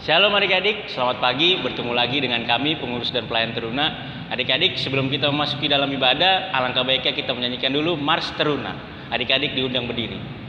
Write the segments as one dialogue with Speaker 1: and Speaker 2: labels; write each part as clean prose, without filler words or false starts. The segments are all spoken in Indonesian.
Speaker 1: Shalom adik-adik, selamat pagi, bertemu lagi dengan kami pengurus dan pelayan Teruna. Adik-adik, sebelum kita memasuki dalam ibadah, alangkah baiknya kita menyanyikan dulu Mars Teruna. Adik-adik diundang berdiri.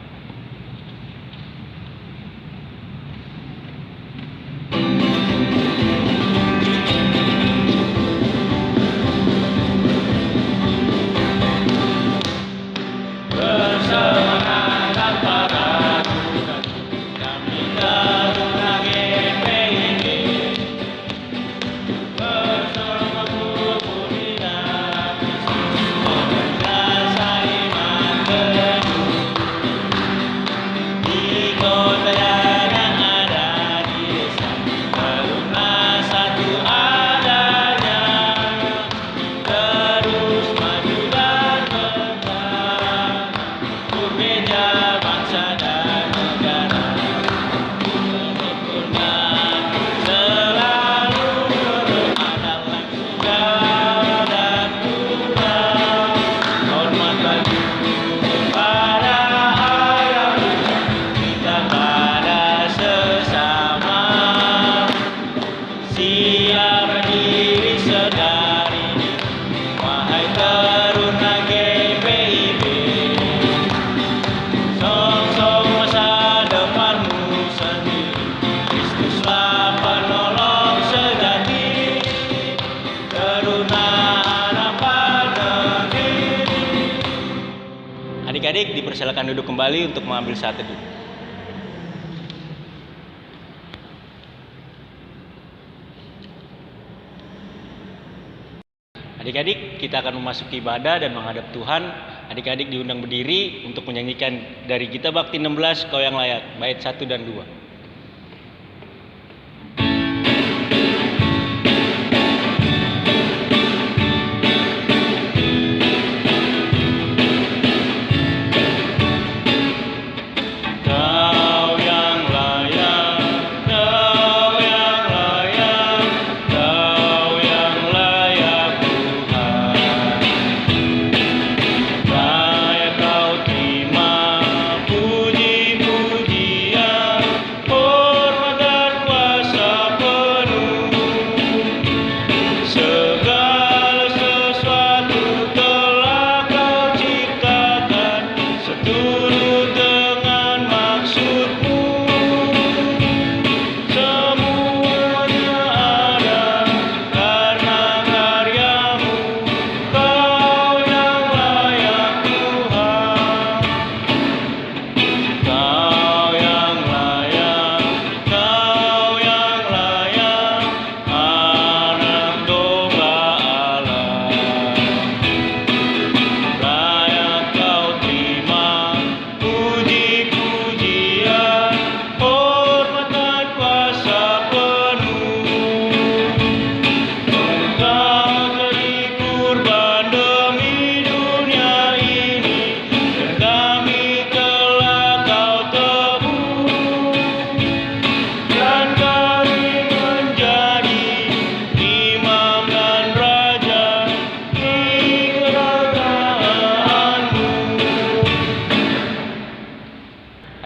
Speaker 1: Adik-adik dipersilakan duduk kembali untuk mengambil saat teduh. Adik-adik, kita akan memasuki ibadah dan menghadap Tuhan. Adik-adik diundang berdiri untuk menyanyikan dari Gita Bakti 16, Kau Yang Layak, bait 1 dan 2.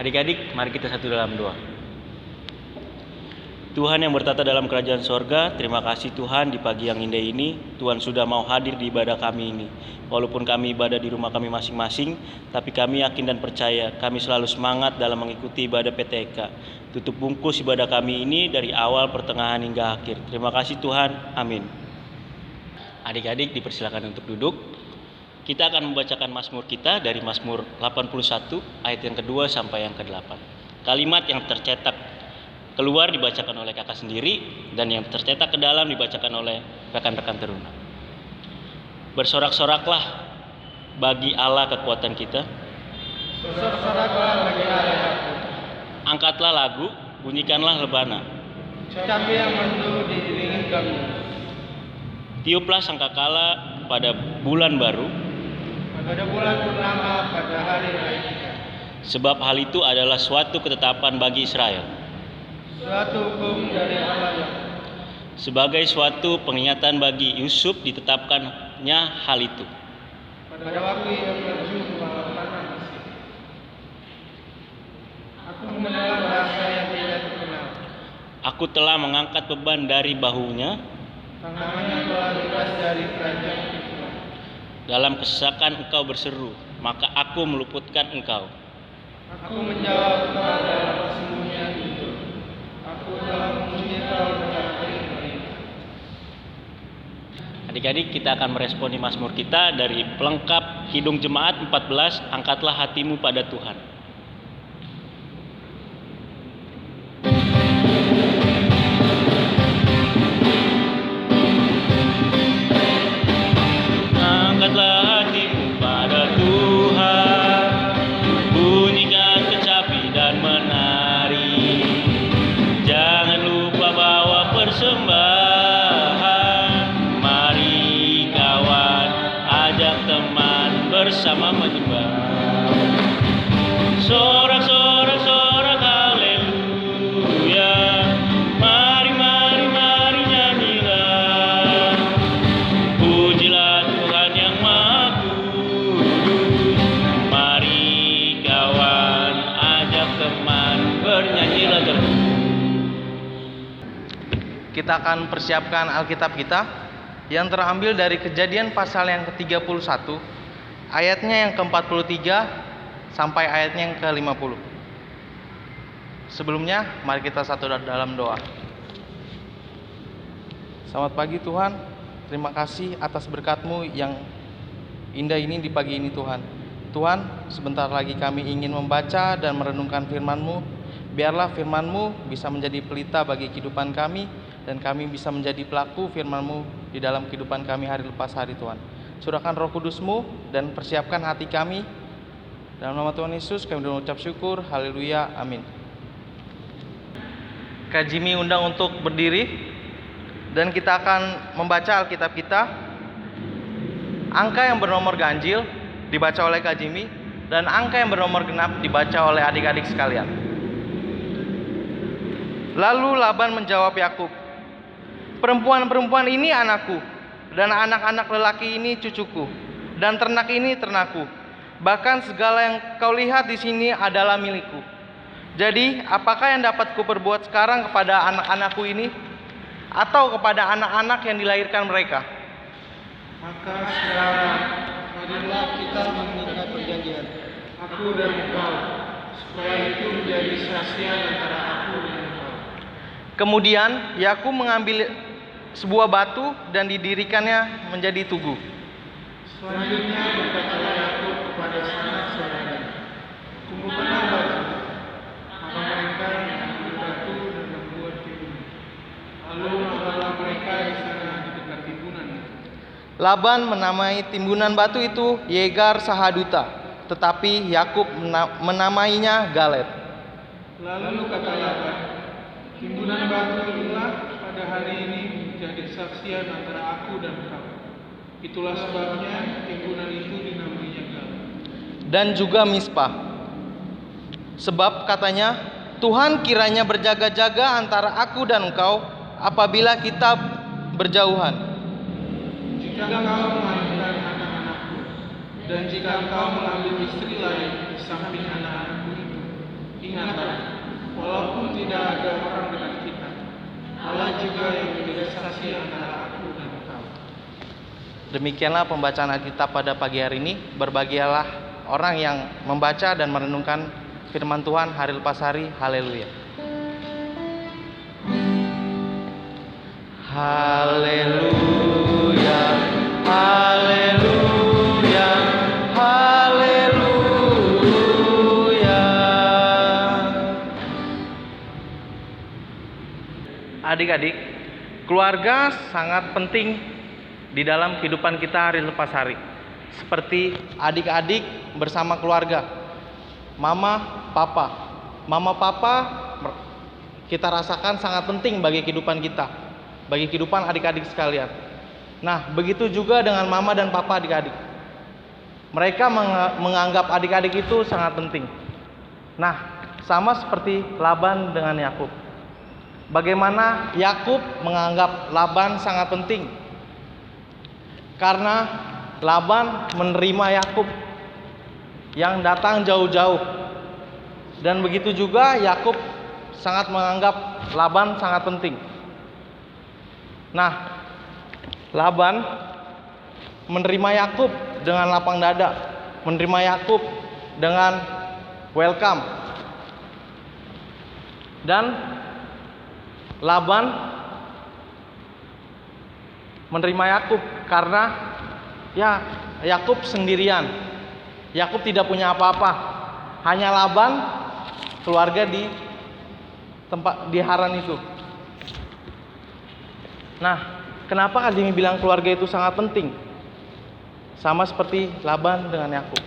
Speaker 1: Adik-adik, mari kita satu dalam doa. Tuhan yang bertata dalam kerajaan sorga, terima kasih Tuhan di pagi yang indah ini, Tuhan sudah mau hadir di ibadah kami ini. Walaupun kami ibadah di rumah kami masing-masing, tapi kami yakin dan percaya, kami selalu semangat dalam mengikuti ibadah PTK. Tutup bungkus ibadah kami ini dari awal, pertengahan hingga akhir. Terima kasih Tuhan, amin. Adik-adik dipersilakan untuk duduk. Kita akan membacakan Mazmur kita dari Mazmur 81 ayat yang kedua sampai yang ke-8. Kalimat yang tercetak keluar dibacakan oleh kakak sendiri dan yang tercetak ke dalam dibacakan oleh rekan-rekan Teruna. Bersorak-soraklah bagi Allah kekuatan kita.
Speaker 2: Bersorak-soraklah bagi Allah.
Speaker 1: Angkatlah lagu, bunyikanlah lebana.
Speaker 2: Cabai yang merdu diiringi gamelan.
Speaker 1: Tiuplah sangkakala pada bulan baru.
Speaker 2: Pada bulan purnama pada hari raya kita.
Speaker 1: Sebab hal itu adalah suatu ketetapan bagi Israel.
Speaker 2: Suatu hukum dari Allah yang
Speaker 1: Sebagai suatu pengingatan bagi Yusuf ditetapkannya hal itu.
Speaker 2: pada waktu yang berjumpa makanan Mesir. Aku mengenal bahasa yang tidak terkenal.
Speaker 1: Aku telah mengangkat beban dari bahunya.
Speaker 2: Tangannya telah lepas dari kerajaan itu.
Speaker 1: Dalam kesesakan engkau berseru, maka aku meluputkan engkau.
Speaker 2: Aku menjawab engkau dalam persembunyian itu. Aku telah memuji engkau dalam kerinduan.
Speaker 1: Adik-adik, kita akan meresponi Mazmur kita dari pelengkap Kidung Jemaat 14, angkatlah hatimu pada Tuhan. Angkatlah hatimu pada Tuhan, bunyikan kecapi dan menari. Jangan lupa bawa persembahan. Mari kawan, ajak teman bersama menyembah. Sorak-sorak sorak haleluya. Mari mari mari nyanyilah. Pujilah Tuhan yang Maha Kudus. Mari kawan, ajak teman bernyanyilah terus.
Speaker 3: Kita akan persiapkan Alkitab kita yang terambil dari Kejadian pasal yang ke-31, ayatnya yang ke-43 sampai ayatnya yang ke-50. Sebelumnya, mari kita satu dalam doa. Selamat pagi Tuhan, terima kasih atas berkat-Mu yang indah ini di pagi ini Tuhan. Tuhan, sebentar lagi kami ingin membaca dan merenungkan firman-Mu. Biarlah firman-Mu bisa menjadi pelita bagi kehidupan kami, dan kami bisa menjadi pelaku firman-Mu di dalam kehidupan kami hari lepas hari Tuhan. Curahkan Roh Kudus-Mu dan persiapkan hati kami. Dalam nama Tuhan Yesus kami mengucap syukur. Haleluya. Amin. Kak Jimmy undang untuk berdiri dan kita akan membaca Alkitab kita. Angka yang bernomor ganjil dibaca oleh Kak Jimmy dan angka yang bernomor genap dibaca oleh adik-adik sekalian. Lalu Laban menjawab Yakub, perempuan-perempuan ini anakku, dan anak-anak lelaki ini cucuku, dan ternak ini ternakku. Bahkan segala yang kau lihat di sini adalah milikku. Jadi, apakah yang dapat kuperbuat sekarang kepada anak-anakku ini, atau kepada anak-anak yang dilahirkan mereka?
Speaker 2: Maka sekarang marilah kita mengikat perjanjian, aku dan engkau, supaya itu menjadi saksian antara aku dan engkau.
Speaker 3: Kemudian Yakub mengambil sebuah batu dan didirikannya menjadi tugu.
Speaker 2: Selanjutnya berkatalah Yakub kepada sanak saudaranya, kumpulkanlah batu. Maka mereka mengambil batu dan membuat timbun. Lalu mengambillah mereka di sana di dekat timbunan.
Speaker 3: Laban menamai timbunan batu itu Yegar Sahaduta, tetapi Yakub menamainya Galet.
Speaker 2: Lalu kata Laban, timbunan batu inilah pada hari ini menjadi saksian antara aku dan engkau. Itulah sebabnya timbunan itu dinamainya Galet.
Speaker 3: Dan juga Mispa. Sebab katanya, Tuhan kiranya berjaga-jaga antara aku dan engkau apabila kita berjauhan.
Speaker 2: Jika engkau melahirkan anak-anakku, dan jika engkau mengambil istri lain di samping anak-anakku itu, ingatlah, walaupun tidak ada orang dekat kita, Allah juga yang menjadi saksi antara aku dan engkau.
Speaker 3: Demikianlah pembacaan Alkitab pada pagi hari ini. Berbahagialah orang yang membaca dan merenungkan firman Tuhan hari lepas hari. Haleluya. Haleluya. Haleluya. Haleluya. Adik-adik, keluarga sangat penting di dalam kehidupan kita hari lepas hari. Seperti adik-adik bersama keluarga, mama, papa. Mama, papa kita rasakan sangat penting bagi kehidupan kita, bagi kehidupan adik-adik sekalian. Nah, begitu juga dengan mama dan papa adik-adik. Mereka menganggap adik-adik itu sangat penting. Nah, sama seperti Laban dengan Yakub. Bagaimana Yakub menganggap Laban sangat penting? Karena Laban menerima Yakub yang datang jauh-jauh. Dan begitu juga Yakub sangat menganggap Laban sangat penting. Nah, Laban menerima Yakub dengan lapang dada, menerima Yakub dengan welcome. Dan Laban menerima Yakub karena ya Yakub sendirian. Yakub tidak punya apa-apa. Hanya Laban, keluarga di tempat di Haran itu. Nah, kenapa Kadimi bilang keluarga itu sangat penting? Sama seperti Laban dengan Yakub.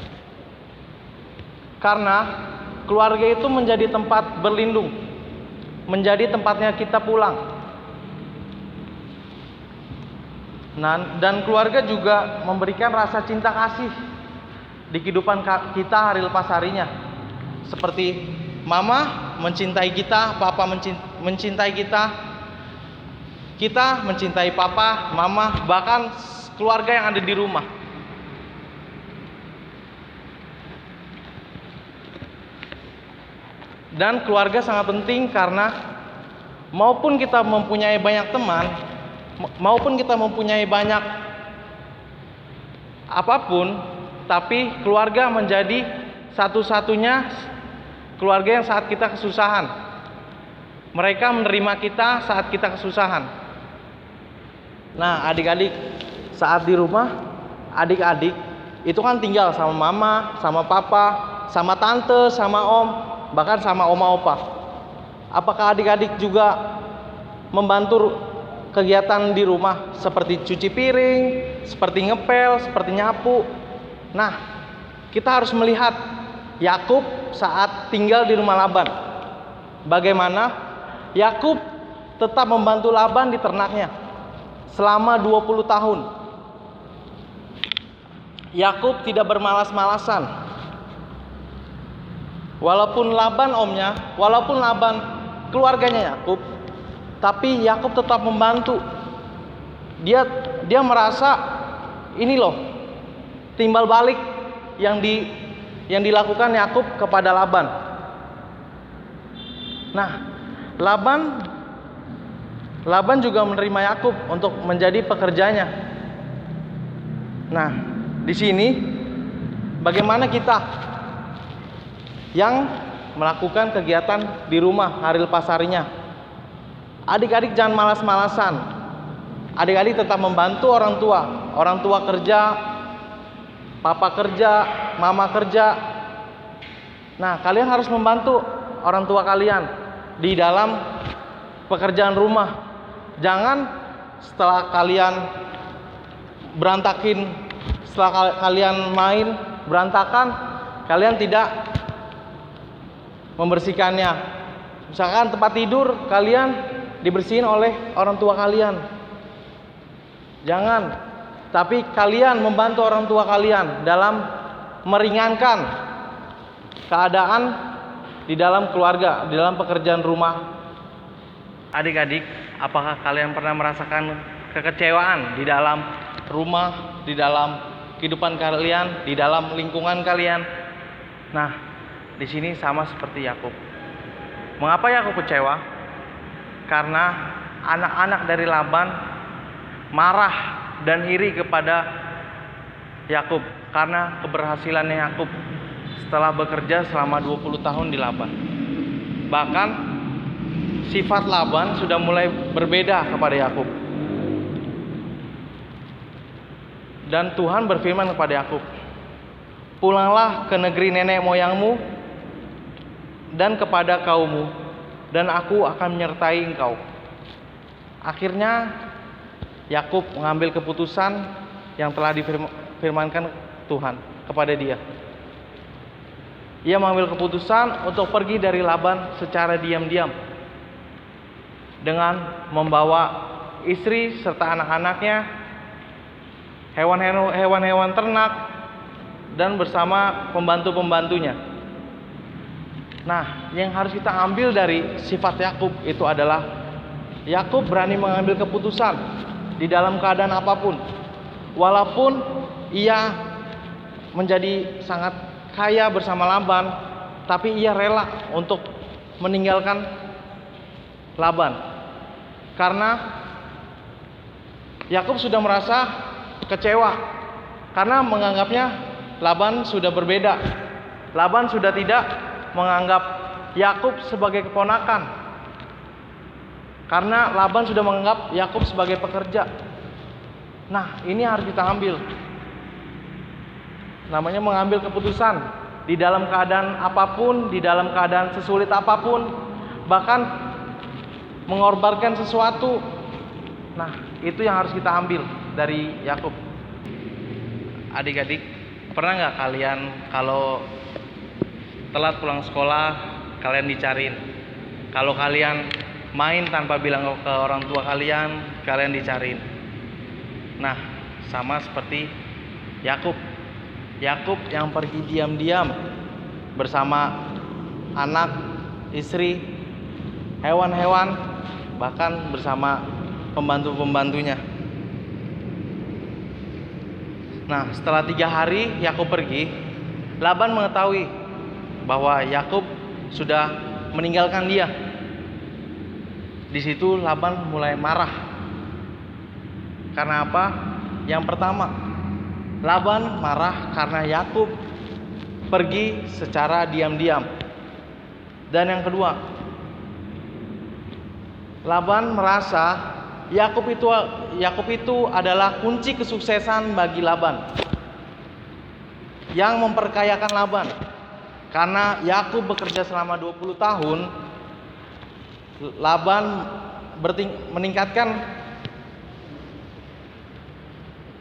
Speaker 3: Karena keluarga itu menjadi tempat berlindung, menjadi tempatnya kita pulang. Nah, dan keluarga juga memberikan rasa cinta kasih di kehidupan kita hari lepas harinya. Seperti mama mencintai kita, papa mencintai kita mencintai papa, mama, bahkan keluarga yang ada di rumah. Dan keluarga sangat penting karena maupun kita mempunyai banyak teman, maupun kita mempunyai banyak apapun, tapi keluarga menjadi satu-satunya keluarga yang saat kita kesusahan. Mereka menerima kita saat kita kesusahan. Nah, adik-adik, saat di rumah, adik-adik itu kan tinggal sama mama, sama papa, sama tante, sama om, bahkan sama oma opa. Apakah adik-adik juga membantu kegiatan di rumah seperti cuci piring, seperti ngepel, seperti nyapu? Nah, kita harus melihat Yakub saat tinggal di rumah Laban. Bagaimana Yakub tetap membantu Laban di ternaknya selama 20 tahun. Yakub tidak bermalas-malasan. Walaupun Laban omnya, walaupun Laban keluarganya Yakub, tapi Yakub tetap membantu. Dia merasa ini loh timbal balik yang dilakukan Yakub kepada Laban. Nah, Laban juga menerima Yakub untuk menjadi pekerjanya. Nah, di sini bagaimana kita yang melakukan kegiatan di rumah hari lepas harinya? Adik-adik jangan malas-malasan. Adik-adik tetap membantu orang tua. Orang tua kerja, papa kerja, mama kerja. Nah, kalian harus membantu orang tua kalian di dalam pekerjaan rumah. Jangan setelah kalian setelah kalian main berantakan, kalian tidak membersihkannya. Misalkan tempat tidur kalian dibersihin oleh orang tua kalian. Jangan, tapi kalian membantu orang tua kalian dalam meringankan keadaan di dalam keluarga, di dalam pekerjaan rumah. Adik-adik, apakah kalian pernah merasakan kekecewaan di dalam rumah, di dalam kehidupan kalian, di dalam lingkungan kalian? Nah, di sini sama seperti Yakub. Mengapa Yakub kecewa? Karena anak-anak dari Laban marah dan iri kepada Yakub karena keberhasilannya Yakub setelah bekerja selama 20 tahun di Laban. Bahkan sifat Laban sudah mulai berbeda kepada Yakub. Dan Tuhan berfirman kepada Yakub, "Pulanglah ke negeri nenek moyangmu dan kepada kaummu, dan aku akan menyertai engkau." Akhirnya Yakub mengambil keputusan yang telah difirmankan Tuhan kepada dia. Ia mengambil keputusan untuk pergi dari Laban secara diam-diam dengan membawa istri serta anak-anaknya, hewan-hewan ternak, dan bersama pembantu-pembantunya. Nah, yang harus kita ambil dari sifat Yakub itu adalah Yakub berani mengambil keputusan di dalam keadaan apapun. Walaupun ia menjadi sangat kaya bersama Laban, tapi ia rela untuk meninggalkan Laban. Karena Yakub sudah merasa kecewa karena menganggapnya Laban sudah berbeda. Laban sudah tidak menganggap Yakub sebagai keponakan. Karena Laban sudah menganggap Yakub sebagai pekerja. Nah, ini harus kita ambil. Namanya mengambil keputusan di dalam keadaan apapun, di dalam keadaan sesulit apapun, bahkan mengorbankan sesuatu. Nah, itu yang harus kita ambil dari Yakub. Adik-adik, pernah nggak kalian kalau telat pulang sekolah, kalian dicariin? Kalau kalian main tanpa bilang ke orang tua kalian, kalian dicariin. Nah, sama seperti Yakub. Yakub yang pergi diam-diam bersama anak, istri, hewan-hewan, bahkan bersama pembantu-pembantunya. Nah, setelah 3 hari Yakub pergi, Laban mengetahui bahwa Yakub sudah meninggalkan dia. Di situ Laban mulai marah. Karena apa? Yang pertama, Laban marah karena Yakub pergi secara diam-diam. Dan yang kedua, Laban merasa Yakub itu adalah kunci kesuksesan bagi Laban, yang memperkayakan Laban. Karena Yakub bekerja selama 20 tahun, Laban meningkatkan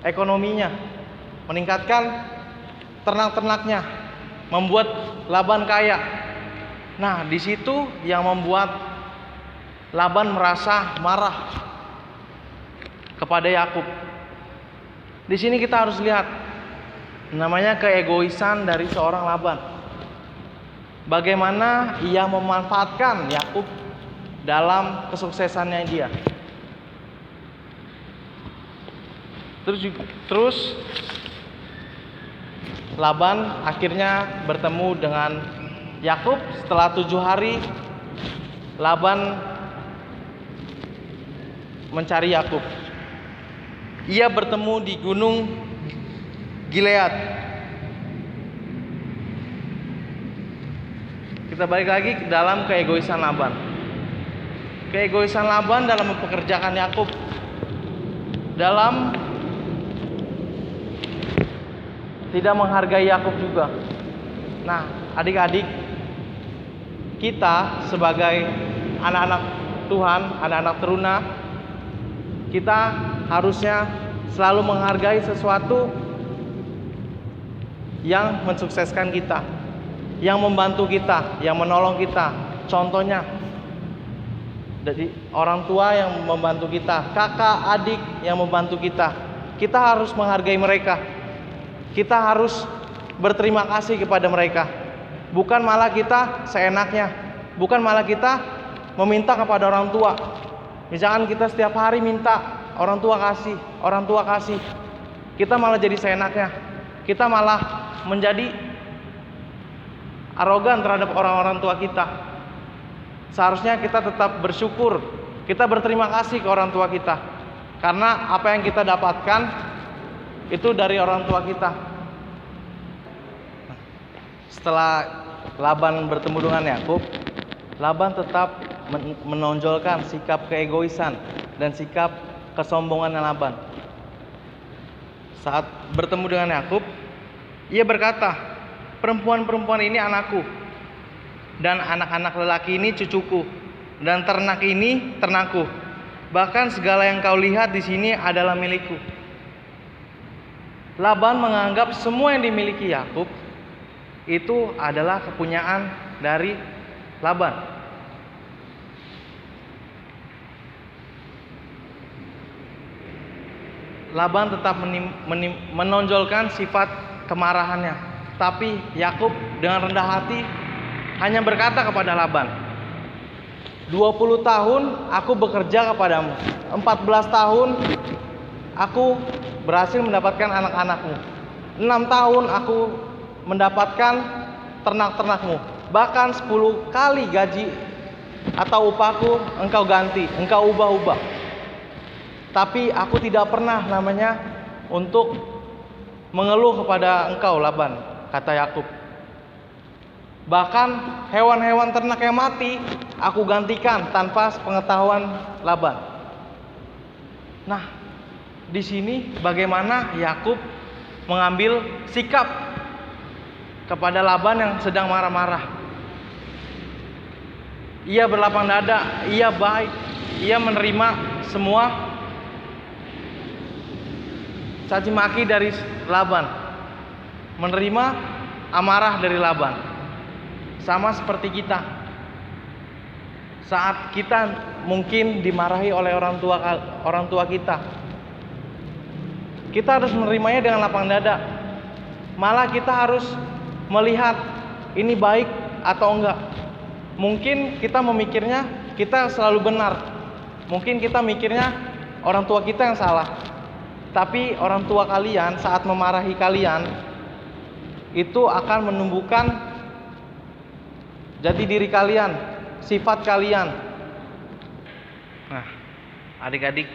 Speaker 3: ekonominya, meningkatkan ternak-ternaknya, membuat Laban kaya. Nah, di situ yang membuat Laban merasa marah kepada Yakub. Di sini kita harus lihat namanya keegoisan dari seorang Laban. Bagaimana ia memanfaatkan Yakub dalam kesuksesannya dia. Terus Laban akhirnya bertemu dengan Yakub. Setelah 7 hari Laban mencari Yakub. Ia bertemu di gunung Gilead. Kita balik lagi ke dalam keegoisan Laban. Keegoisan Laban dalam mempekerjakan Yakub, dalam tidak menghargai Yakub juga. Nah, adik-adik, kita sebagai anak-anak Tuhan, anak-anak teruna, kita harusnya selalu menghargai sesuatu yang mensukseskan kita, yang membantu kita, yang menolong kita. Contohnya dari orang tua yang membantu kita, kakak, adik yang membantu kita. Kita harus menghargai mereka. Kita harus berterima kasih kepada mereka. Bukan malah kita seenaknya, bukan malah kita meminta kepada orang tua. Misalkan kita setiap hari minta orang tua kasih, kita malah jadi seenaknya. Kita malah menjadi arogan terhadap orang-orang tua kita. Seharusnya kita tetap bersyukur, kita berterima kasih ke orang tua kita, karena apa yang kita dapatkan itu dari orang tua kita. Setelah Laban bertemu dengan Yakub, Laban tetap menonjolkan sikap keegoisan dan sikap kesombongan Laban. Saat bertemu dengan Yakub, ia berkata, "Perempuan-perempuan ini anakku, dan anak-anak lelaki ini cucuku, dan ternak ini ternakku. Bahkan segala yang kau lihat di sini adalah milikku." Laban menganggap semua yang dimiliki Yakub itu adalah kepunyaan dari Laban. Laban tetap menonjolkan sifat kemarahannya, tapi Yakub dengan rendah hati hanya berkata kepada Laban, 20 tahun aku bekerja kepadamu, 14 tahun aku berhasil mendapatkan anak-anakmu, 6 tahun aku mendapatkan ternak-ternakmu, bahkan 10 kali gaji atau upahku engkau ganti, engkau ubah-ubah. Tapi aku tidak pernah namanya untuk mengeluh kepada engkau Laban, kata Yakub. Bahkan hewan-hewan ternak yang mati aku gantikan tanpa pengetahuan Laban. Nah, di sini bagaimana Yakub mengambil sikap kepada Laban yang sedang marah-marah. Ia berlapang dada, ia baik, ia menerima semua caci maki dari Laban, menerima amarah dari Laban. Sama seperti kita, saat kita mungkin dimarahi oleh orang tua kita harus menerimanya dengan lapang dada. Malah kita harus melihat ini baik atau enggak. Mungkin kita memikirnya kita selalu benar, mungkin kita mikirnya orang tua kita yang salah. Tapi orang tua kalian saat memarahi kalian itu akan menumbuhkan jati diri kalian, sifat kalian. Nah, adik-adik,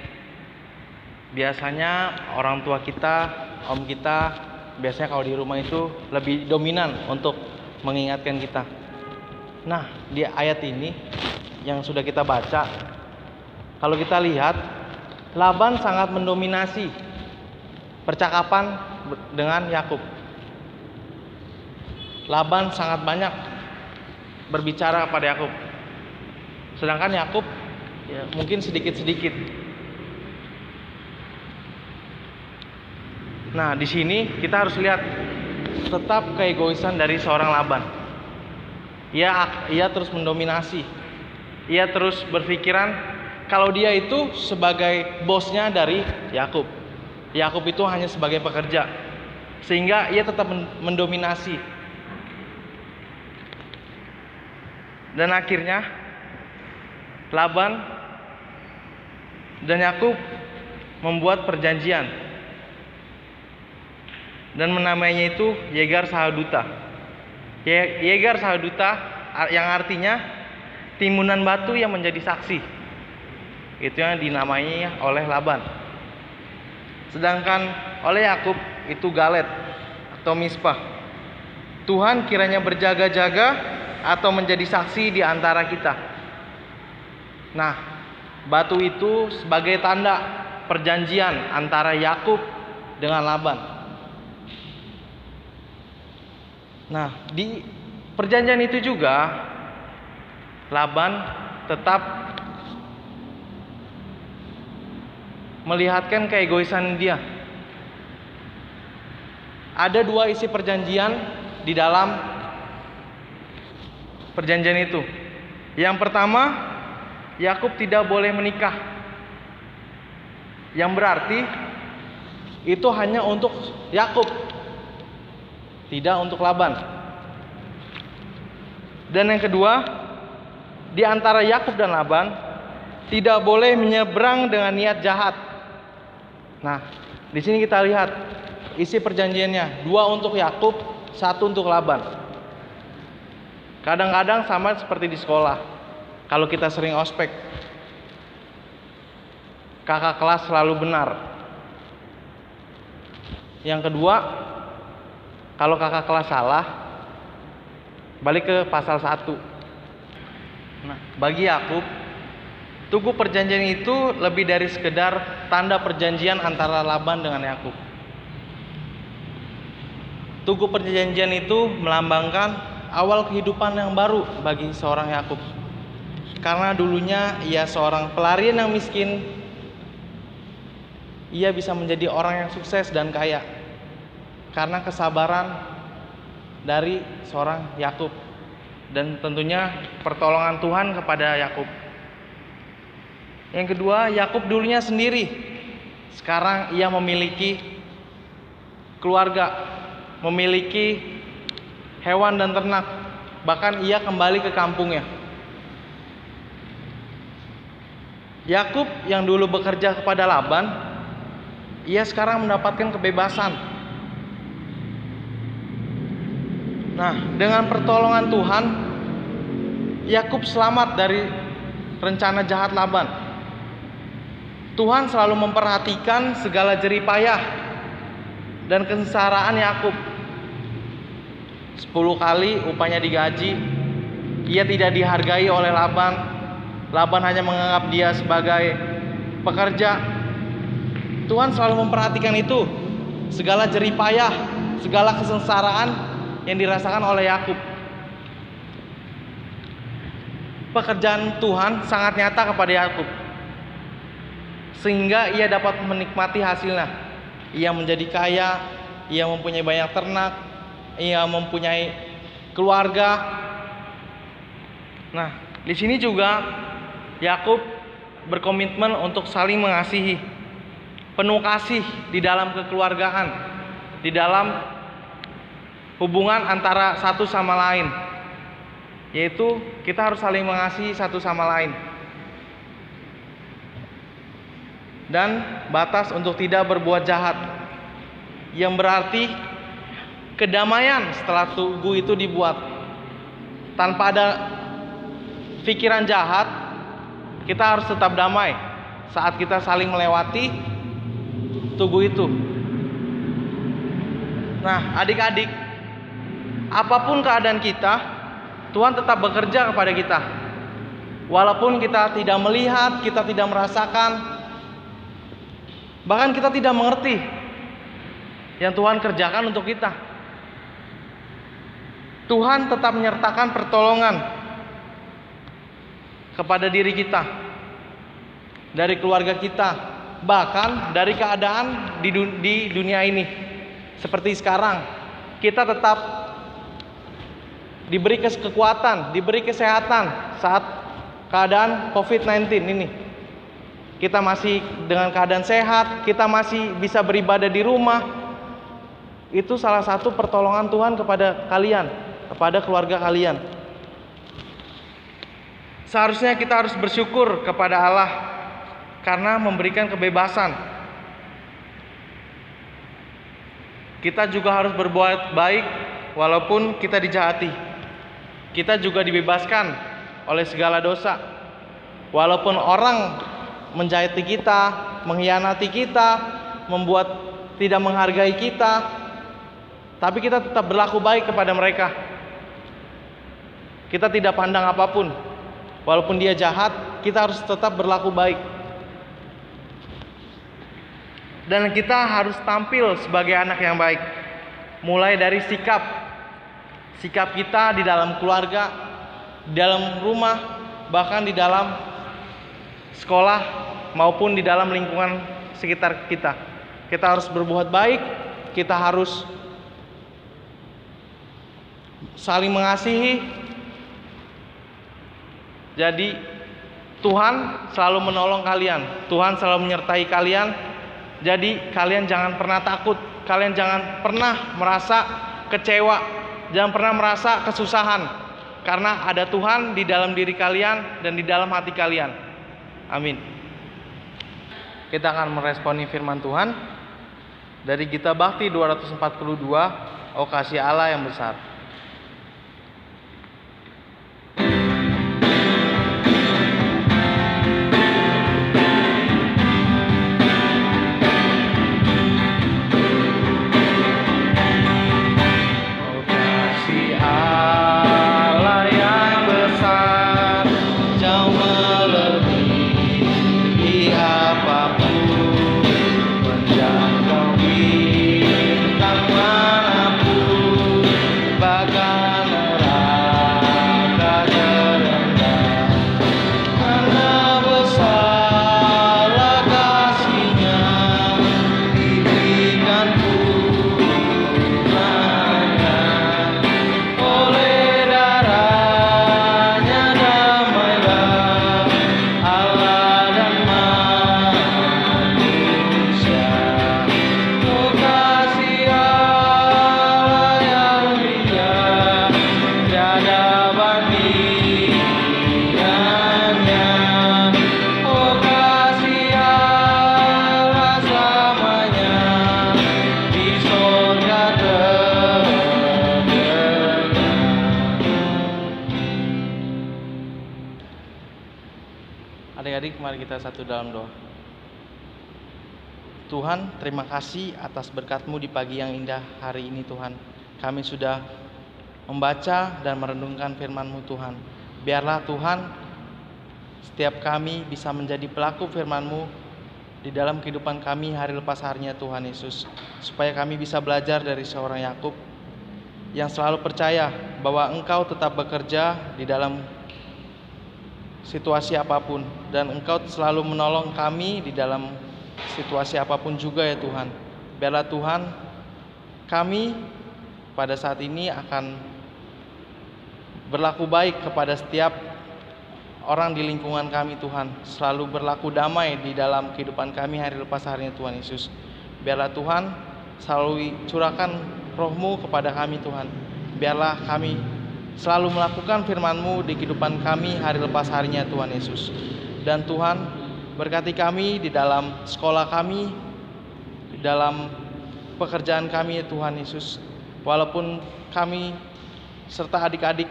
Speaker 3: biasanya orang tua kita, om kita, biasanya kalau di rumah itu lebih dominan untuk mengingatkan kita. Nah, di ayat ini yang sudah kita baca, kalau kita lihat, Laban sangat mendominasi percakapan dengan Yakub. Laban sangat banyak berbicara pada Yakub, sedangkan Yakub ya, mungkin sedikit-sedikit. Nah, di sini kita harus lihat tetap keegoisan dari seorang Laban. Ia terus mendominasi. Ia terus berpikiran kalau dia itu sebagai bosnya dari Yakub. Yakub itu hanya sebagai pekerja, sehingga ia tetap mendominasi. Dan akhirnya Laban dan Yakub membuat perjanjian dan menamainya itu Yegar Sahaduta. Yegar Sahaduta yang artinya timbunan batu yang menjadi saksi. Itu yang dinamai oleh Laban. Sedangkan oleh Yakub itu Galet atau Mispa. Tuhan kiranya berjaga-jaga atau menjadi saksi di antara kita. Nah, batu itu sebagai tanda perjanjian antara Yakub dengan Laban. Nah, di perjanjian itu juga Laban tetap melihatkan keegoisan dia. Ada dua isi perjanjian di dalam perjanjian itu. Yang pertama, Yakub tidak boleh menikah. Yang berarti itu hanya untuk Yakub, tidak untuk Laban. Dan yang kedua, di antara Yakub dan Laban tidak boleh menyeberang dengan niat jahat. Nah, di sini kita lihat isi perjanjiannya, 2 untuk Yakub, 1 untuk Laban. Kadang-kadang sama seperti di sekolah. Kalau kita sering ospek, kakak kelas selalu benar. Yang kedua, kalau kakak kelas salah, balik ke pasal 1. Nah, bagi Yakub, tugu perjanjian itu lebih dari sekedar tanda perjanjian antara Laban dengan Yakub. Tugu perjanjian itu melambangkan awal kehidupan yang baru bagi seorang Yakub. Karena dulunya ia seorang pelarian yang miskin, ia bisa menjadi orang yang sukses dan kaya karena kesabaran dari seorang Yakub dan tentunya pertolongan Tuhan kepada Yakub. Yang kedua, Yakub dulunya sendiri, sekarang ia memiliki keluarga, memiliki hewan dan ternak, bahkan ia kembali ke kampungnya. Yakub yang dulu bekerja kepada Laban, ia sekarang mendapatkan kebebasan. Nah, dengan pertolongan Tuhan, Yakub selamat dari rencana jahat Laban. Tuhan selalu memperhatikan segala jerih payah dan kesengsaraan Yakub. 10 kali upahnya digaji. Ia tidak dihargai oleh Laban. Laban hanya menganggap dia sebagai pekerja. Tuhan selalu memperhatikan itu, segala jerih payah, segala kesengsaraan yang dirasakan oleh Yakub. Pekerjaan Tuhan sangat nyata kepada Yakub, sehingga ia dapat menikmati hasilnya. Ia menjadi kaya, ia mempunyai banyak ternak, ia mempunyai keluarga. Nah, di sini juga Yakub berkomitmen untuk saling mengasihi, penuh kasih di dalam kekeluargaan, di dalam hubungan antara satu sama lain, yaitu kita harus saling mengasihi satu sama lain. Dan batas untuk tidak berbuat jahat, yang berarti kedamaian setelah tugu itu dibuat. Tanpa ada pikiran jahat, kita harus tetap damai saat kita saling melewati tugu itu. Nah, adik-adik, apapun keadaan kita, Tuhan tetap bekerja kepada kita. Walaupun kita tidak melihat, kita tidak merasakan, bahkan kita tidak mengerti yang Tuhan kerjakan untuk kita. Tuhan tetap menyertakan pertolongan kepada diri kita, dari keluarga kita, bahkan dari keadaan di dunia ini. Seperti sekarang, kita tetap diberi kekuatan, diberi kesehatan saat keadaan COVID-19 ini. Kita masih dengan keadaan sehat, kita masih bisa beribadah di rumah. Itu salah satu pertolongan Tuhan kepada kalian, kepada keluarga kalian. Seharusnya kita harus bersyukur kepada Allah karena memberikan kebebasan. Kita juga harus berbuat baik walaupun kita dijahati. Kita juga dibebaskan oleh segala dosa. Walaupun orang menjahati kita, mengkhianati kita, membuat tidak menghargai kita, tapi kita tetap berlaku baik kepada mereka. Kita tidak pandang apapun. Walaupun dia jahat, kita harus tetap berlaku baik. Dan kita harus tampil sebagai anak yang baik. Mulai dari sikap kita di dalam keluarga, di dalam rumah, bahkan di dalam sekolah maupun di dalam lingkungan sekitar kita. Kita harus berbuat baik, kita harus saling mengasihi. Jadi Tuhan selalu menolong kalian, Tuhan selalu menyertai kalian. Jadi kalian jangan pernah takut, kalian jangan pernah merasa kecewa, jangan pernah merasa kesusahan, karena ada Tuhan di dalam diri kalian dan di dalam hati kalian. Amin. Kita akan meresponi firman Tuhan dari Gita Bakti 242, Oh Kasih Allah yang Besar. Mari kita satu dalam doa. Tuhan, terima kasih atas berkat-Mu di pagi yang indah hari ini Tuhan. Kami sudah membaca dan merenungkan firman-Mu Tuhan. Biarlah Tuhan, setiap kami bisa menjadi pelaku firman-Mu di dalam kehidupan kami hari lepas harinya Tuhan Yesus. Supaya kami bisa belajar dari seorang Yakub yang selalu percaya bahwa Engkau tetap bekerja di dalam situasi apapun, dan Engkau selalu menolong kami di dalam situasi apapun juga ya Tuhan. Biarlah Tuhan, kami pada saat ini akan berlaku baik kepada setiap orang di lingkungan kami Tuhan. Selalu berlaku damai di dalam kehidupan kami hari lepas harinya Tuhan Yesus. Biarlah Tuhan selalu curahkan Roh-Mu kepada kami Tuhan. Biarlah kami selalu melakukan firman-Mu di kehidupan kami hari lepas harinya Tuhan Yesus. Dan Tuhan, berkati kami di dalam sekolah kami, di dalam pekerjaan kami ya Tuhan Yesus. Walaupun kami serta adik-adik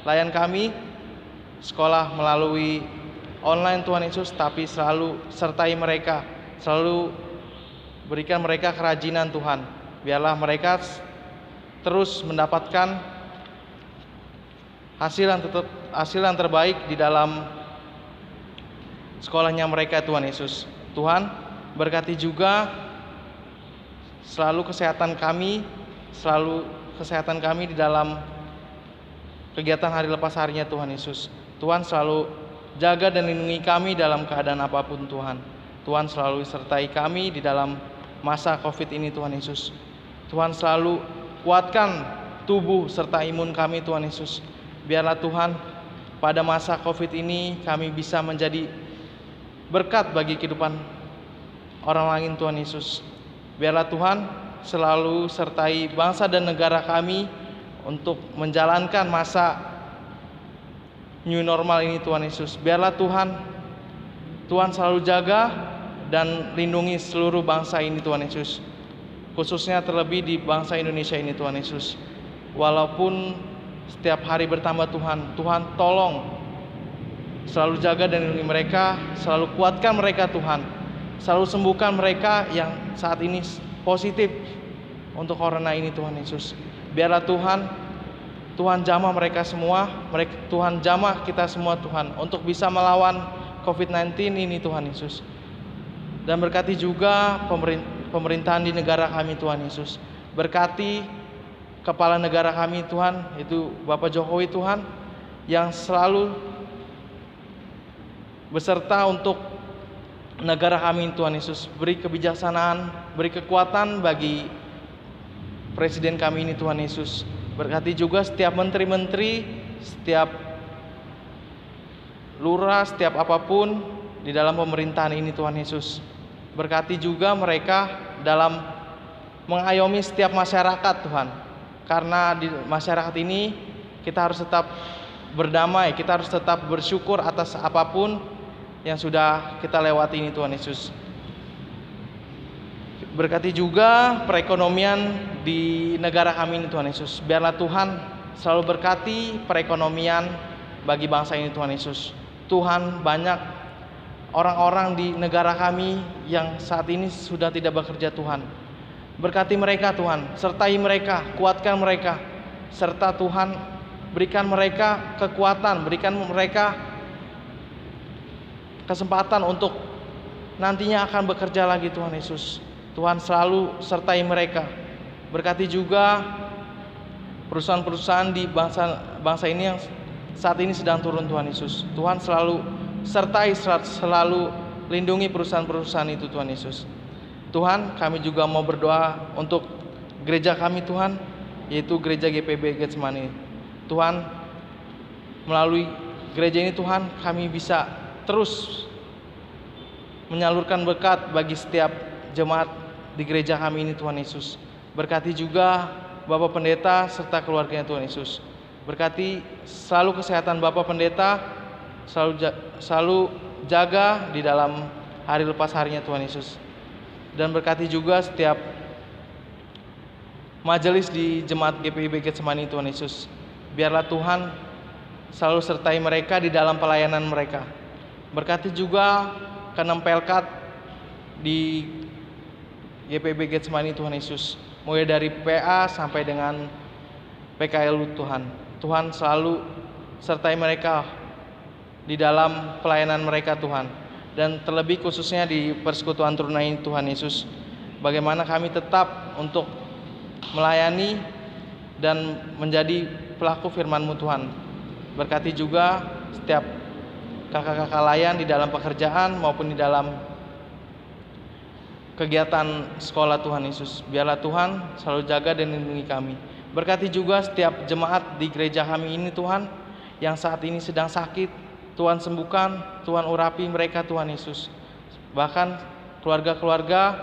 Speaker 3: layan kami sekolah melalui online Tuhan Yesus, tapi selalu sertai mereka, selalu berikan mereka kerajinan Tuhan. Biarlah mereka terus mendapatkan hasil yang terbaik di dalam sekolahnya mereka Tuhan Yesus. Tuhan, berkati juga selalu kesehatan kami di dalam kegiatan hari lepas harinya Tuhan Yesus. Tuhan selalu jaga dan lindungi kami dalam keadaan apapun Tuhan. Tuhan selalu sertai kami di dalam masa COVID ini Tuhan Yesus. Tuhan selalu kuatkan tubuh serta imun kami Tuhan Yesus. Biarlah Tuhan, pada masa COVID ini kami bisa menjadi berkat bagi kehidupan orang lain Tuhan Yesus. Biarlah Tuhan selalu sertai bangsa dan negara kami untuk menjalankan masa new normal ini Tuhan Yesus. Biarlah Tuhan selalu jaga dan lindungi seluruh bangsa ini Tuhan Yesus. Khususnya terlebih di bangsa Indonesia ini Tuhan Yesus. Walaupun setiap hari bertambah Tuhan tolong selalu jaga dan lindungi mereka, selalu kuatkan mereka Tuhan, selalu sembuhkan mereka yang saat ini positif untuk corona ini Tuhan Yesus. Biarlah Tuhan jamah mereka semua, Tuhan jamah kita semua Tuhan, untuk bisa melawan COVID-19 ini Tuhan Yesus. Dan berkati juga pemerintahan di negara kami Tuhan Yesus. Berkati kepala negara kami Tuhan, itu Bapak Jokowi Tuhan, yang selalu beserta untuk negara kami Tuhan Yesus. Beri kebijaksanaan, beri kekuatan bagi presiden kami ini Tuhan Yesus. Berkati juga setiap menteri-menteri, setiap lurah, setiap apapun di dalam pemerintahan ini Tuhan Yesus. Berkati juga mereka dalam mengayomi setiap masyarakat Tuhan. Karena di masyarakat ini kita harus tetap berdamai, kita harus tetap bersyukur atas apapun yang sudah kita lewati ini Tuhan Yesus. Berkati juga perekonomian di negara kami ini Tuhan Yesus. Biarlah Tuhan selalu berkati perekonomian bagi bangsa ini Tuhan Yesus. Tuhan, banyak orang-orang di negara kami yang saat ini sudah tidak bekerja Tuhan. Berkati mereka Tuhan, sertai mereka, kuatkan mereka, serta Tuhan berikan mereka kekuatan, berikan mereka kesempatan untuk nantinya akan bekerja lagi Tuhan Yesus. Tuhan selalu sertai mereka. Berkati juga perusahaan-perusahaan di bangsa ini yang saat ini sedang turun Tuhan Yesus. Tuhan selalu sertai, selalu lindungi perusahaan-perusahaan itu Tuhan Yesus. Tuhan, kami juga mau berdoa untuk gereja kami Tuhan, yaitu gereja GPB Getsemani. Tuhan, melalui gereja ini Tuhan, kami bisa terus menyalurkan berkat bagi setiap jemaat di gereja kami ini Tuhan Yesus. Berkati juga Bapak Pendeta serta keluarganya Tuhan Yesus. Berkati selalu kesehatan Bapak Pendeta, selalu jaga di dalam hari lepas harinya Tuhan Yesus. Dan berkati juga setiap majelis di jemaat GPIB Getsemani Tuhan Yesus. Biarlah Tuhan selalu sertai mereka di dalam pelayanan mereka. Berkati juga Kenempelkat di GPB Getsemani Tuhan Yesus, mulai dari PA sampai dengan PKL Tuhan. Tuhan selalu sertai mereka di dalam pelayanan mereka Tuhan, dan terlebih khususnya di persekutuan teruna ini Tuhan Yesus, bagaimana kami tetap untuk melayani dan menjadi pelaku firman-Mu Tuhan. Berkati juga setiap kakak-kakak layan di dalam pekerjaan maupun di dalam kegiatan sekolah Tuhan Yesus. Biarlah Tuhan selalu jaga dan lindungi kami. Berkati juga setiap jemaat di gereja kami ini Tuhan, yang saat ini sedang sakit. Tuhan sembuhkan, Tuhan urapi mereka Tuhan Yesus. Bahkan keluarga-keluarga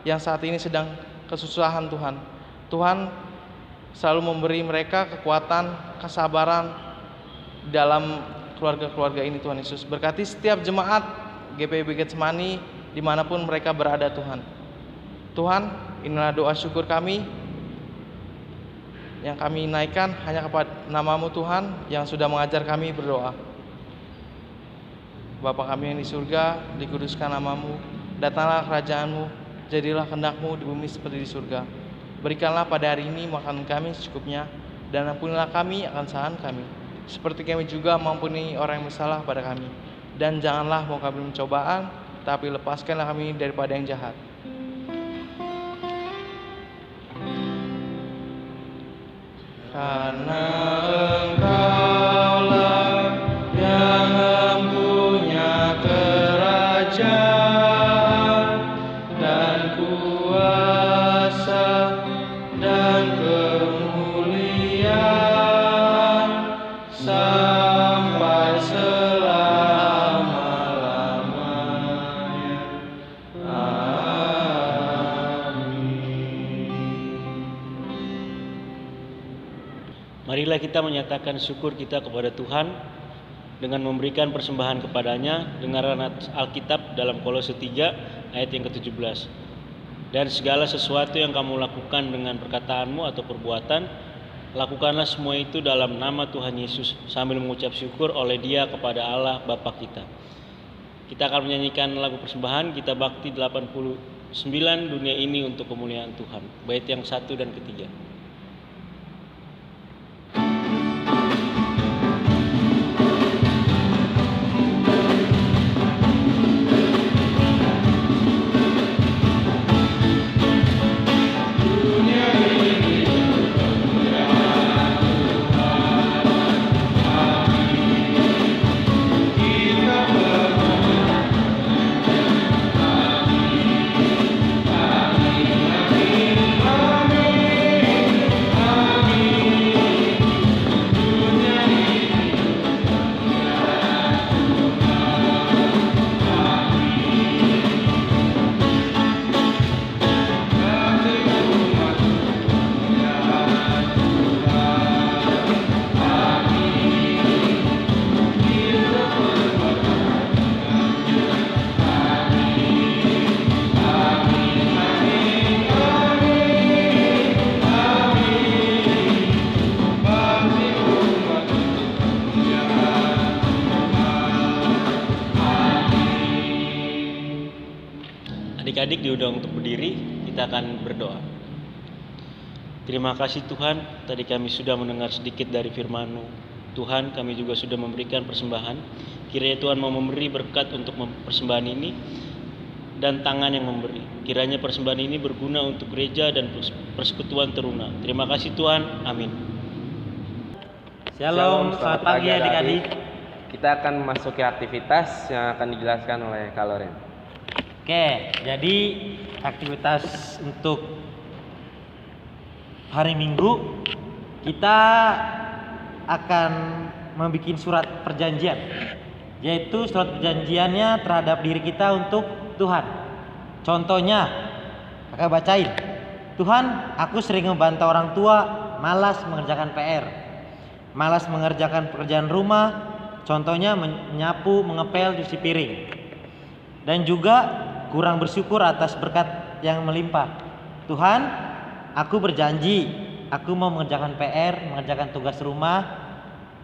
Speaker 3: yang saat ini sedang kesusahan Tuhan. Tuhan selalu memberi mereka kekuatan, kesabaran dalam keluarga-keluarga ini Tuhan Yesus. Berkati setiap jemaat GPB Getsemani dimanapun mereka berada Tuhan. Tuhan, inilah doa syukur kami yang kami naikkan hanya kepada nama-Mu Tuhan yang sudah mengajar kami berdoa. Bapa kami yang di surga, dikuduskan nama-Mu, datanglah kerajaan-Mu, jadilah kehendak-Mu di bumi seperti di surga. Berikanlah pada hari ini makan kami secukupnya, dan ampunilah kami akan kesalahan kami, seperti kami juga mengampuni orang yang bersalah pada kami. Dan janganlah mau kami mencobaan, tapi lepaskanlah kami daripada yang jahat. Karena Engkaulah yang mempunyai kerajaan dan kuasa dan kemuliaan sampai selama-lamanya.
Speaker 1: Marilah kita menyatakan syukur kita kepada Tuhan dengan memberikan persembahan kepadanya dengan Alkitab dalam Kolose 3 ayat yang ke-17. Dan segala sesuatu yang kamu lakukan dengan perkataanmu atau perbuatan, lakukanlah semua itu dalam nama Tuhan Yesus sambil mengucap syukur oleh Dia kepada Allah Bapa kita. Kita akan menyanyikan lagu persembahan Kita Bakti 89, Dunia Ini Untuk Kemuliaan Tuhan, bait yang 1 dan ketiga. Adik-adik diundang untuk berdiri, kita akan berdoa. Terima kasih Tuhan, tadi kami sudah mendengar sedikit dari firman-Mu. Tuhan, kami juga sudah memberikan persembahan. Kiranya Tuhan mau memberi berkat untuk persembahan ini dan tangan yang memberi. Kiranya persembahan ini berguna untuk gereja dan persekutuan teruna. Terima kasih Tuhan, amin.
Speaker 4: Shalom, selamat pagi adik-adik. Kita akan memasuki aktivitas yang akan dijelaskan oleh Kak Loren.
Speaker 5: Oke, jadi aktivitas untuk hari Minggu kita akan membuat surat perjanjian, yaitu surat perjanjiannya terhadap diri kita untuk Tuhan. Contohnya, kakak bacain. Tuhan, aku sering membantah orang tua, malas mengerjakan PR, malas mengerjakan pekerjaan rumah, contohnya menyapu, mengepel, cuci piring, dan juga kurang bersyukur atas berkat yang melimpah. Tuhan, aku berjanji, aku mau mengerjakan PR, mengerjakan tugas rumah,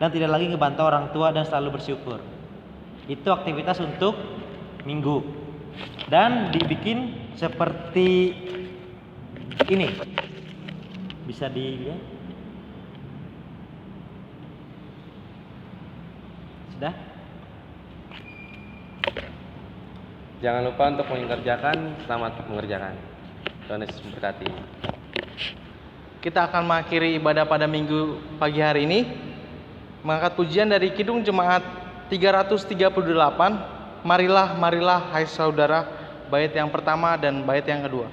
Speaker 5: dan tidak lagi ngebantah orang tua dan selalu bersyukur. Itu aktivitas untuk Minggu. Dan dibikin seperti ini. Bisa dilihat? Sudah?
Speaker 4: Jangan lupa untuk mengerjakan, selamat mengerjakan. Tuhan Yesus memberkati.
Speaker 3: Kita akan mengakhiri ibadah pada minggu pagi hari ini mengangkat pujian dari Kidung Jemaat 338. Marilah, marilah hai saudara, bait yang pertama dan bait yang kedua.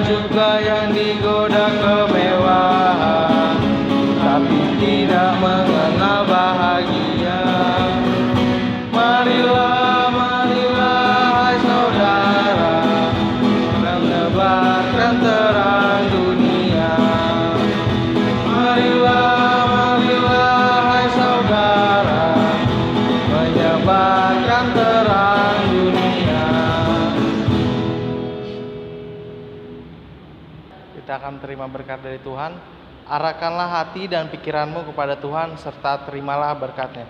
Speaker 2: Juga yang digoda kemewahan, tapi tidak mengenal bahagia. Marilah, marilah hai saudara, menebarkan terang dunia. Marilah, marilah hai saudara, menyebarkan terang dunia.
Speaker 3: Kita akan terima berkat dari Tuhan. Arahkanlah hati dan pikiranmu kepada Tuhan serta terimalah berkatnya.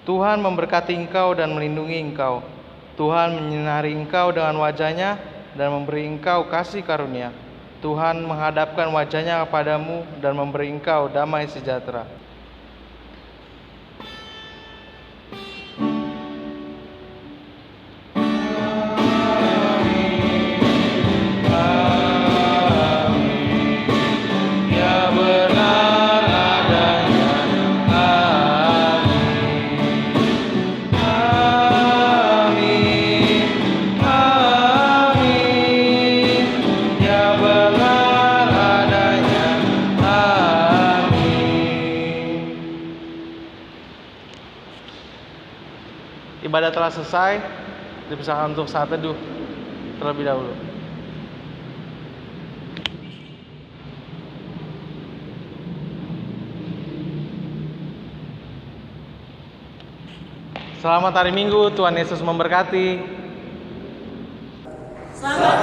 Speaker 3: Tuhan memberkati engkau dan melindungi engkau. Tuhan menyinari engkau dengan wajahnya dan memberi engkau kasih karunia. Tuhan menghadapkan wajahnya kepadamu dan memberi engkau damai sejahtera. Ibadah telah selesai, dipersilakan untuk saat teduh terlebih dahulu. Selamat hari Minggu, Tuhan Yesus memberkati.
Speaker 6: Selamat